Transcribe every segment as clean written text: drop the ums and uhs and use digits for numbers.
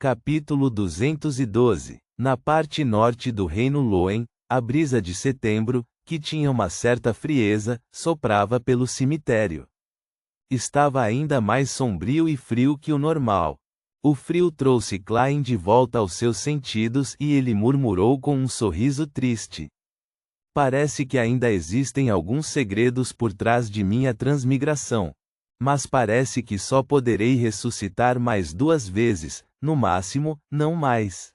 Capítulo 212. Na parte norte do reino Loen, a brisa de setembro, que tinha uma certa frieza, soprava pelo cemitério. Estava ainda mais sombrio e frio que o normal. O frio trouxe Klein de volta aos seus sentidos e ele murmurou com um sorriso triste. Parece que ainda existem alguns segredos por trás de minha transmigração. Mas parece que só poderei ressuscitar mais 2 vezes, no máximo, não mais.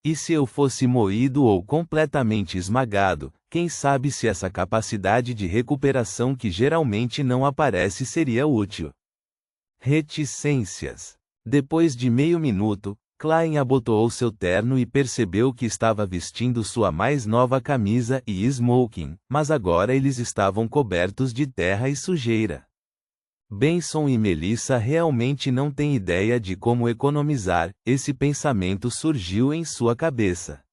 E se eu fosse moído ou completamente esmagado, quem sabe se essa capacidade de recuperação que geralmente não aparece seria útil. Reticências. Depois de meio minuto, Klein abotoou seu terno e percebeu que estava vestindo sua mais nova camisa e smoking, mas agora eles estavam cobertos de terra e sujeira. Benson e Melissa realmente não têm ideia de como economizar, esse pensamento surgiu em sua cabeça.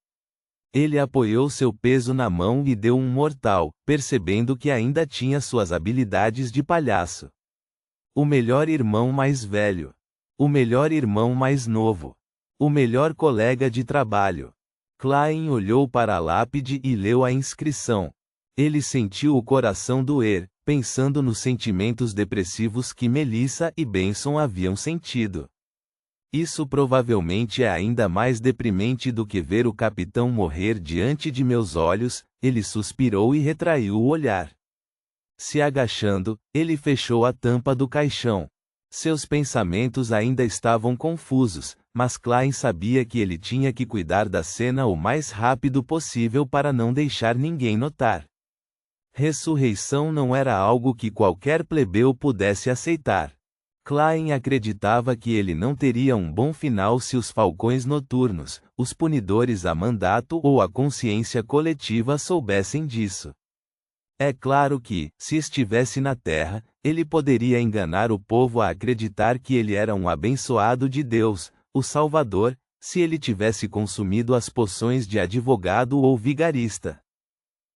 Ele apoiou seu peso na mão e deu um mortal, percebendo que ainda tinha suas habilidades de palhaço. O melhor irmão mais velho. O melhor irmão mais novo. O melhor colega de trabalho. Klein olhou para a lápide e leu a inscrição. Ele sentiu o coração doer, pensando nos sentimentos depressivos que Melissa e Benson haviam sentido. Isso provavelmente é ainda mais deprimente do que ver o capitão morrer diante de meus olhos, ele suspirou e retraiu o olhar. Se agachando, ele fechou a tampa do caixão. Seus pensamentos ainda estavam confusos, mas Klein sabia que ele tinha que cuidar da cena o mais rápido possível para não deixar ninguém notar. Ressurreição não era algo que qualquer plebeu pudesse aceitar. Klein acreditava que ele não teria um bom final se os falcões noturnos, os punidores a mandato ou a consciência coletiva soubessem disso. É claro que, se estivesse na Terra, ele poderia enganar o povo a acreditar que ele era um abençoado de Deus, o Salvador, se ele tivesse consumido as poções de advogado ou vigarista.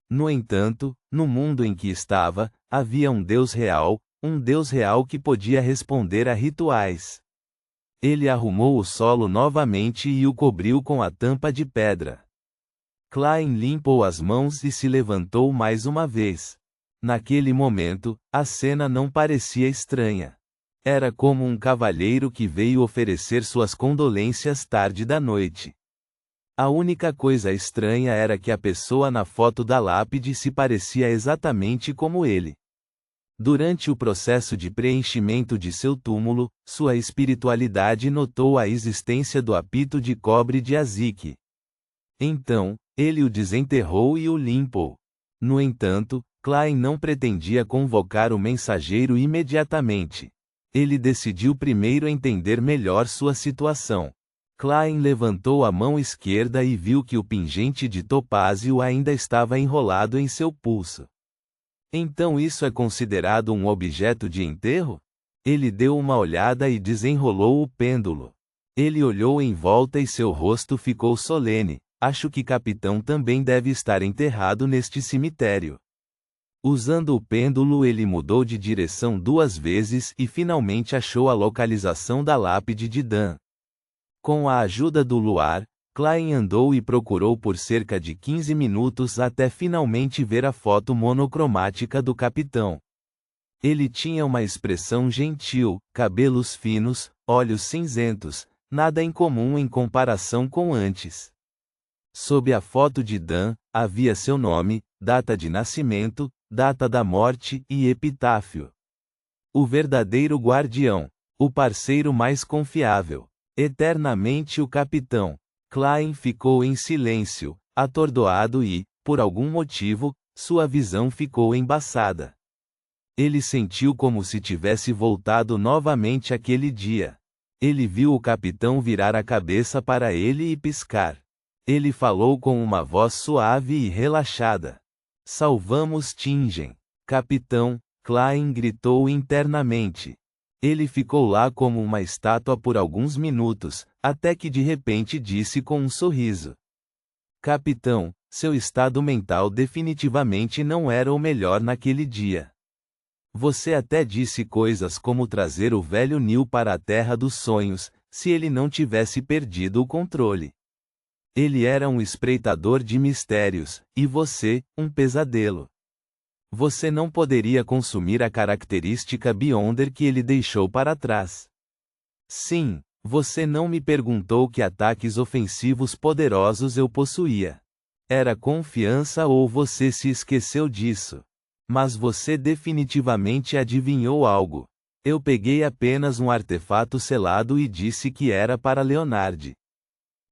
No entanto, no mundo em que estava, havia um Deus real que podia responder a rituais. Ele arrumou o solo novamente e o cobriu com a tampa de pedra. Klein limpou as mãos e se levantou mais uma vez. Naquele momento, a cena não parecia estranha. Era como um cavalheiro que veio oferecer suas condolências tarde da noite. A única coisa estranha era que a pessoa na foto da lápide se parecia exatamente como ele. Durante o processo de preenchimento de seu túmulo, sua espiritualidade notou a existência do apito de cobre de Azik. Então, ele o desenterrou e o limpou. No entanto, Klein não pretendia convocar o mensageiro imediatamente. Ele decidiu primeiro entender melhor sua situação. Klein levantou a mão esquerda e viu que o pingente de topázio ainda estava enrolado em seu pulso. Então isso é considerado um objeto de enterro? Ele deu uma olhada e desenrolou o pêndulo. Ele olhou em volta e seu rosto ficou solene. Acho que capitão também deve estar enterrado neste cemitério. Usando o pêndulo ele mudou de direção 2 vezes e finalmente achou a localização da lápide de Dan. Com a ajuda do luar, Klein andou e procurou por cerca de 15 minutos até finalmente ver a foto monocromática do capitão. Ele tinha uma expressão gentil, cabelos finos, olhos cinzentos, nada em comum em comparação com antes. Sob a foto de Dan, havia seu nome, data de nascimento, data da morte e epitáfio. O verdadeiro guardião. O parceiro mais confiável. Eternamente o capitão. Klein ficou em silêncio, atordoado e, por algum motivo, sua visão ficou embaçada. Ele sentiu como se tivesse voltado novamente aquele dia. Ele viu o capitão virar a cabeça para ele e piscar. Ele falou com uma voz suave e relaxada. Salvamos Tingen. Capitão, Klein gritou internamente. Ele ficou lá como uma estátua por alguns minutos, até que de repente disse com um sorriso. Capitão, seu estado mental definitivamente não era o melhor naquele dia. Você até disse coisas como trazer o velho Neil para a Terra dos Sonhos, se ele não tivesse perdido o controle. Ele era um espreitador de mistérios, e você, um pesadelo. Você não poderia consumir a característica Beyonder que ele deixou para trás. Sim, você não me perguntou que ataques ofensivos poderosos eu possuía. Era confiança ou você se esqueceu disso? Mas você definitivamente adivinhou algo. Eu peguei apenas um artefato selado e disse que era para Leonard.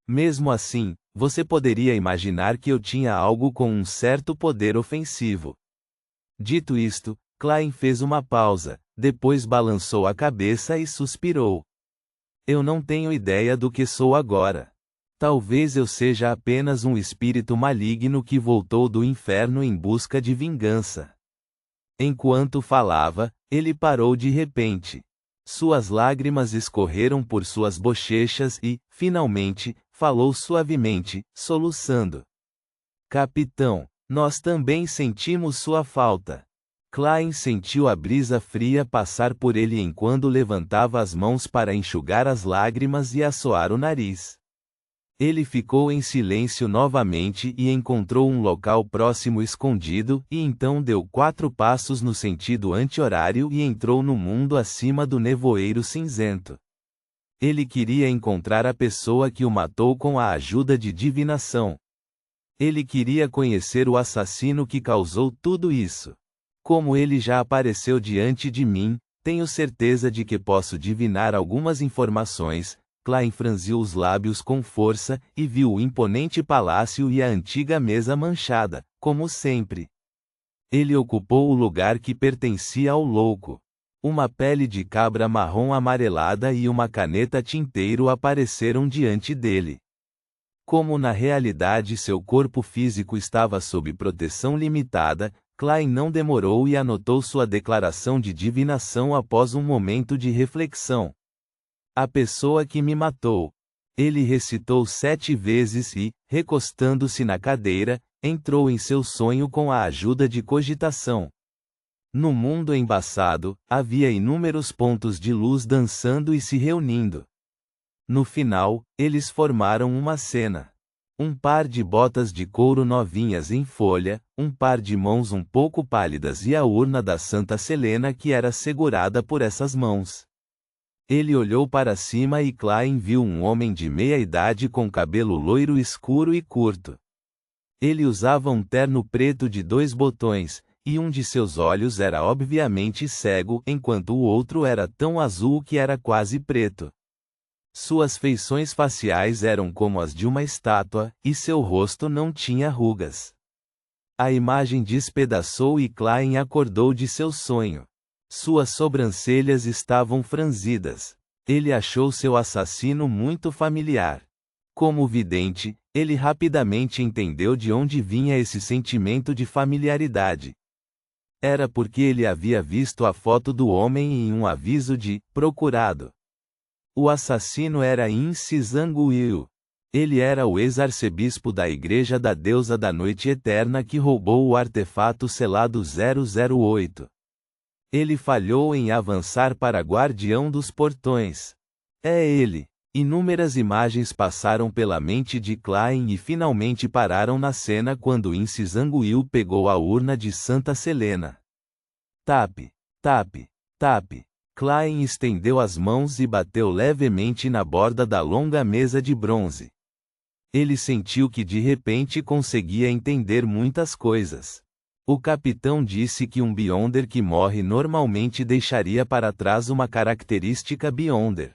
Mesmo assim, você poderia imaginar que eu tinha algo com um certo poder ofensivo. Dito isto, Klein fez uma pausa, depois balançou a cabeça e suspirou. Eu não tenho ideia do que sou agora. Talvez eu seja apenas um espírito maligno que voltou do inferno em busca de vingança. Enquanto falava, ele parou de repente. Suas lágrimas escorreram por suas bochechas e, finalmente, falou suavemente, soluçando. Capitão, nós também sentimos sua falta. Klein sentiu a brisa fria passar por ele enquanto levantava as mãos para enxugar as lágrimas e assoar o nariz. Ele ficou em silêncio novamente e encontrou um local próximo escondido, e então deu 4 passos no sentido anti-horário e entrou no mundo acima do nevoeiro cinzento. Ele queria encontrar a pessoa que o matou com a ajuda de divinação. Ele queria conhecer o assassino que causou tudo isso. Como ele já apareceu diante de mim, tenho certeza de que posso divinar algumas informações. Klein franziu os lábios com força, e viu o imponente palácio e a antiga mesa manchada, como sempre. Ele ocupou o lugar que pertencia ao louco. Uma pele de cabra marrom amarelada e uma caneta tinteiro apareceram diante dele. Como na realidade seu corpo físico estava sob proteção limitada, Klein não demorou e anotou sua declaração de divinação após um momento de reflexão. A pessoa que me matou. Ele recitou 7 vezes e, recostando-se na cadeira, entrou em seu sonho com a ajuda de cogitação. No mundo embaçado, havia inúmeros pontos de luz dançando e se reunindo. No final, eles formaram uma cena. Um par de botas de couro novinhas em folha, um par de mãos um pouco pálidas e a urna da Santa Selena que era segurada por essas mãos. Ele olhou para cima e Klein viu um homem de meia idade com cabelo loiro escuro e curto. Ele usava um terno preto de 2 botões, e um de seus olhos era obviamente cego, enquanto o outro era tão azul que era quase preto. Suas feições faciais eram como as de uma estátua, e seu rosto não tinha rugas. A imagem despedaçou e Klein acordou de seu sonho. Suas sobrancelhas estavam franzidas. Ele achou seu assassino muito familiar. Como vidente, ele rapidamente entendeu de onde vinha esse sentimento de familiaridade. Era porque ele havia visto a foto do homem em um aviso de procurado. O assassino era Insi Zanguil. Ele era o ex-arcebispo da Igreja da Deusa da Noite Eterna que roubou o artefato selado 008. Ele falhou em avançar para Guardião dos Portões. É ele. Inúmeras imagens passaram pela mente de Klein e finalmente pararam na cena quando Insi Zanguil pegou a urna de Santa Selena. Tap, tap, tap. Klein estendeu as mãos e bateu levemente na borda da longa mesa de bronze. Ele sentiu que de repente conseguia entender muitas coisas. O capitão disse que um Beyonder que morre normalmente deixaria para trás uma característica Beyonder.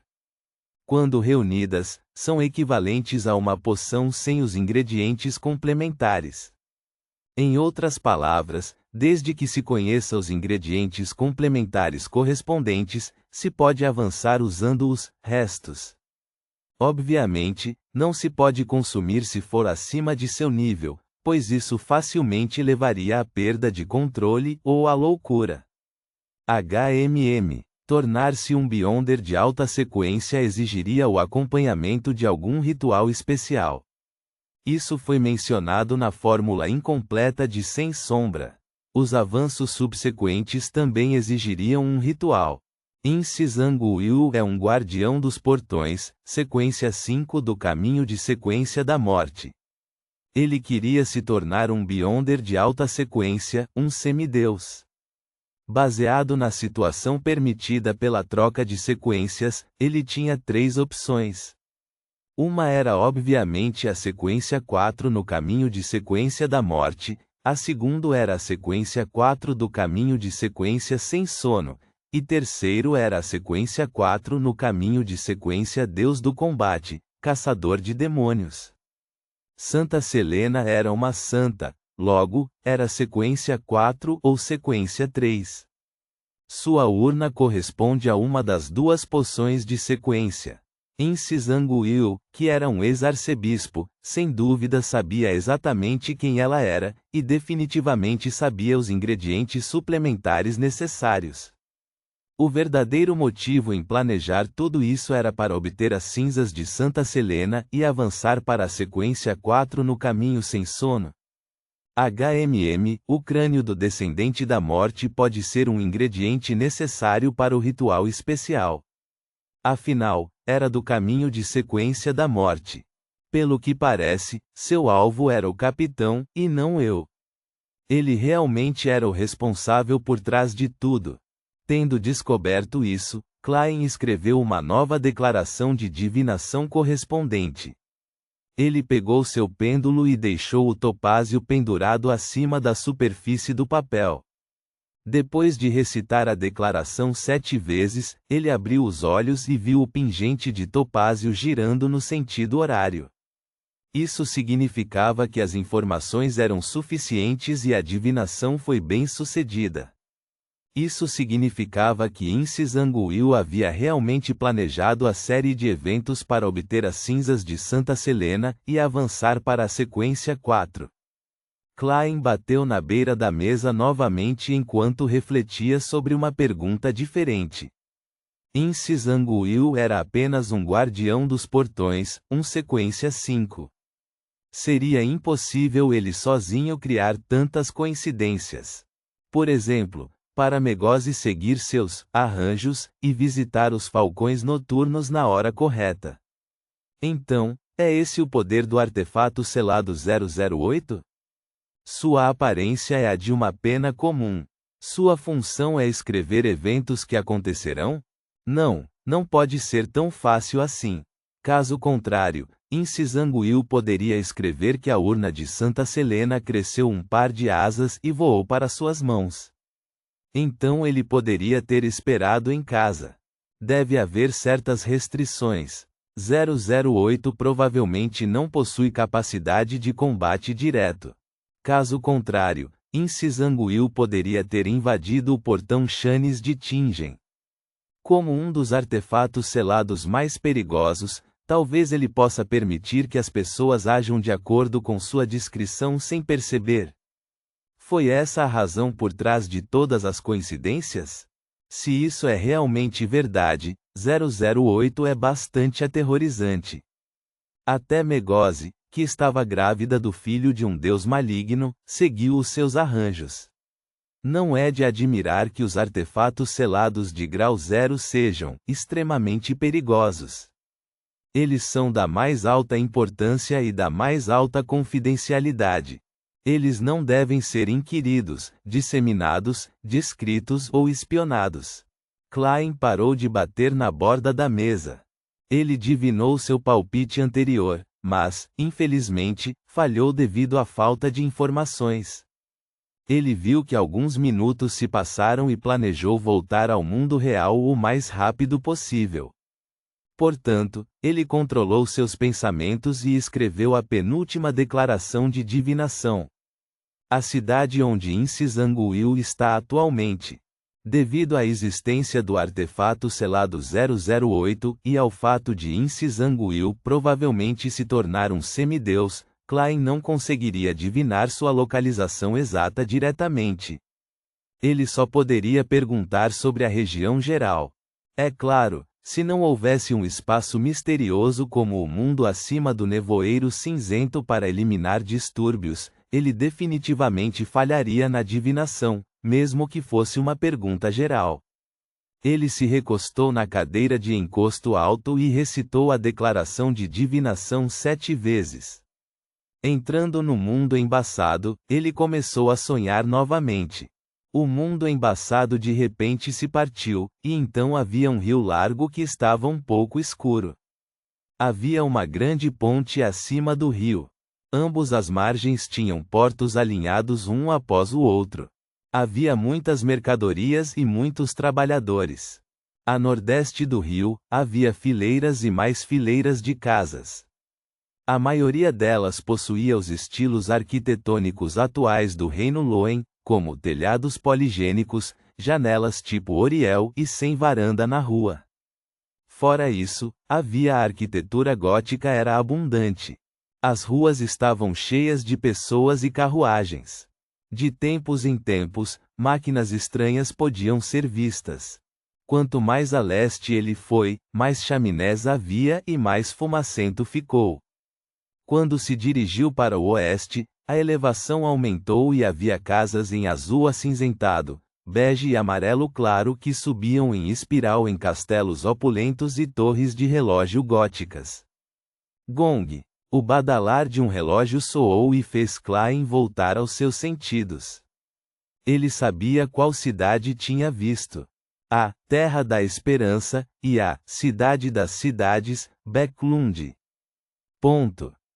Quando reunidas, são equivalentes a uma poção sem os ingredientes complementares. Em outras palavras, desde que se conheça os ingredientes complementares correspondentes, se pode avançar usando os restos. Obviamente, não se pode consumir se for acima de seu nível, pois isso facilmente levaria à perda de controle ou à loucura. Tornar-se um Beyonder de alta sequência exigiria o acompanhamento de algum ritual especial. Isso foi mencionado na fórmula incompleta de Sem Sombra. Os avanços subsequentes também exigiriam um ritual. Insizanguil é um guardião dos portões, sequência 5 do caminho de sequência da morte. Ele queria se tornar um Beyonder de alta sequência, um semideus. Baseado na situação permitida pela troca de sequências, ele tinha 3 opções. Uma era obviamente a sequência 4 no caminho de sequência da morte, a segunda era a sequência 4 do caminho de sequência sem sono, e terceiro era a sequência 4 no caminho de sequência Deus do combate, caçador de demônios. Santa Selena era uma santa, logo, era sequência 4 ou sequência 3. Sua urna corresponde a uma das 2 poções de sequência. Insizanguil, que era um ex-arcebispo, sem dúvida sabia exatamente quem ela era, e definitivamente sabia os ingredientes suplementares necessários. O verdadeiro motivo em planejar tudo isso era para obter as cinzas de Santa Selena e avançar para a sequência 4 no caminho sem sono. o crânio do descendente da morte pode ser um ingrediente necessário para o ritual especial. Afinal, era do caminho de sequência da morte. Pelo que parece, seu alvo era o capitão, e não eu. Ele realmente era o responsável por trás de tudo. Tendo descoberto isso, Klein escreveu uma nova declaração de divinação correspondente. Ele pegou seu pêndulo e deixou o topázio pendurado acima da superfície do papel. Depois de recitar a declaração 7 vezes, ele abriu os olhos e viu o pingente de topázio girando no sentido horário. Isso significava que as informações eram suficientes e a divinação foi bem sucedida. Isso significava que Insizanguil havia realmente planejado a série de eventos para obter as cinzas de Santa Selena e avançar para a sequência 4. Klein bateu na beira da mesa novamente enquanto refletia sobre uma pergunta diferente. Insizanguil era apenas um guardião dos portões, um sequência 5. Seria impossível ele sozinho criar tantas coincidências. Por exemplo, para Megose seguir seus arranjos e visitar os falcões noturnos na hora correta. Então, é esse o poder do artefato selado 008? Sua aparência é a de uma pena comum. Sua função é escrever eventos que acontecerão? Não pode ser tão fácil assim. Caso contrário, Insizanguil poderia escrever que a urna de Santa Selena cresceu um par de asas e voou para suas mãos. Então ele poderia ter esperado em casa. Deve haver certas restrições. 008 provavelmente não possui capacidade de combate direto. Caso contrário, Insizanguil poderia ter invadido o portão Chanes de Tingen. Como um dos artefatos selados mais perigosos, talvez ele possa permitir que as pessoas ajam de acordo com sua descrição sem perceber. Foi essa a razão por trás de todas as coincidências? Se isso é realmente verdade, 008 é bastante aterrorizante. Até Megose, que estava grávida do filho de um deus maligno, seguiu os seus arranjos. Não é de admirar que os artefatos selados de grau 0 sejam extremamente perigosos. Eles são da mais alta importância e da mais alta confidencialidade. Eles não devem ser inquiridos, disseminados, descritos ou espionados. Klein parou de bater na borda da mesa. Ele divinou seu palpite anterior, mas, infelizmente, falhou devido à falta de informações. Ele viu que alguns minutos se passaram e planejou voltar ao mundo real o mais rápido possível. Portanto, ele controlou seus pensamentos e escreveu a penúltima declaração de divinação. A cidade onde Insizanguil está atualmente. Devido à existência do artefato selado 008 e ao fato de Insizanguil provavelmente se tornar um semideus, Klein não conseguiria divinar sua localização exata diretamente. Ele só poderia perguntar sobre a região geral. É claro, se não houvesse um espaço misterioso como o mundo acima do nevoeiro cinzento para eliminar distúrbios, ele definitivamente falharia na divinação, mesmo que fosse uma pergunta geral. Ele se recostou na cadeira de encosto alto e recitou a declaração de divinação 7 vezes. Entrando no mundo embaçado, ele começou a sonhar novamente. O mundo embaçado de repente se partiu, e então havia um rio largo que estava um pouco escuro. Havia uma grande ponte acima do rio. Ambos as margens tinham portos alinhados um após o outro. Havia muitas mercadorias e muitos trabalhadores. A nordeste do rio, havia fileiras e mais fileiras de casas. A maioria delas possuía os estilos arquitetônicos atuais do Reino Loen, como telhados poligênicos, janelas tipo Oriel e sem varanda na rua. Fora isso, havia a arquitetura gótica era abundante. As ruas estavam cheias de pessoas e carruagens. De tempos em tempos, máquinas estranhas podiam ser vistas. Quanto mais a leste ele foi, mais chaminés havia e mais fumacento ficou. Quando se dirigiu para o oeste, a elevação aumentou e havia casas em azul acinzentado, bege e amarelo claro que subiam em espiral em castelos opulentos e torres de relógio góticas. Gong. O badalar de um relógio soou e fez Klein voltar aos seus sentidos. Ele sabia qual cidade tinha visto. A Terra da Esperança, e a Cidade das Cidades, Bäcklund. Ponto.